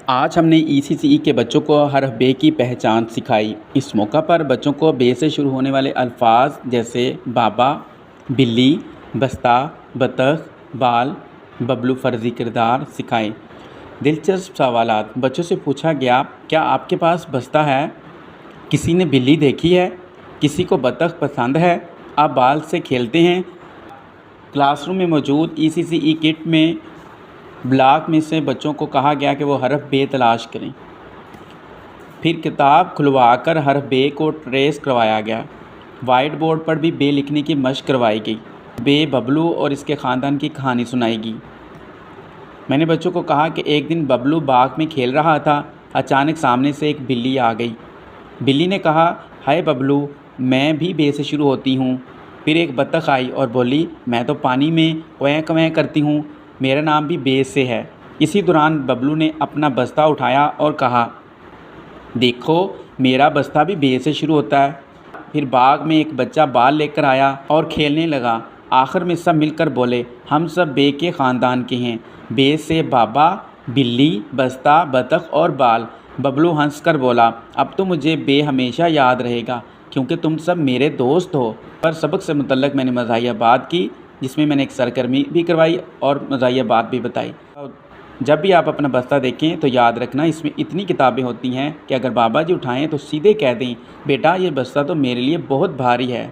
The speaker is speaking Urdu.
آج ہم نے ECCE کے بچوں کو حرف بے کی پہچان سکھائی۔ اس موقع پر بچوں کو بے سے شروع ہونے والے الفاظ جیسے بابا، بلی، بستہ، بطخ، بال، ببلو فرضی کردار سکھائے۔ دلچسپ سوالات بچوں سے پوچھا گیا، کیا آپ کے پاس بستہ ہے؟ کسی نے بلی دیکھی ہے؟ کسی کو بطخ پسند ہے؟ آپ بال سے کھیلتے ہیں؟ کلاس روم میں موجود ECCE کٹ میں بلاک میں سے بچوں کو کہا گیا کہ وہ حرف بے تلاش کریں۔ پھر کتاب کھلوا کر حرف بے کو ٹریس کروایا گیا۔ وائٹ بورڈ پر بھی بے لکھنے کی مشق کروائی گئی۔ بے ببلو اور اس کے خاندان کی کہانی سنائی گئی۔ میں نے بچوں کو کہا کہ ایک دن ببلو باغ میں کھیل رہا تھا، اچانک سامنے سے ایک بلی آ گئی۔ بلی نے کہا، ہائے ببلو، میں بھی بے سے شروع ہوتی ہوں۔ پھر ایک بطخ آئی اور بولی، میں تو پانی میں کویں کویں کرتی ہوں، میرا نام بھی بے سے ہے۔ اسی دوران ببلو نے اپنا بستہ اٹھایا اور کہا، دیکھو میرا بستہ بھی بے سے شروع ہوتا ہے۔ پھر باغ میں ایک بچہ بال لے کر آیا اور کھیلنے لگا۔ آخر میں سب مل کر بولے، ہم سب بے کے خاندان کے ہیں۔ بے سے بابا، بلی، بستہ، بطخ اور بال۔ ببلو ہنس کر بولا، اب تو مجھے بے ہمیشہ یاد رہے گا کیونکہ تم سب میرے دوست ہو۔ پر سبق سے متعلق میں نے مزاحیہ بات کی، جس میں نے ایک سرگرمی بھی کروائی اور مزاحیہ بات بھی بتائی۔ جب بھی آپ اپنا بستہ دیکھیں تو یاد رکھنا اس میں اتنی کتابیں ہوتی ہیں کہ اگر بابا جی اٹھائیں تو سیدھے کہہ دیں، بیٹا یہ بستہ تو میرے لیے بہت بھاری ہے۔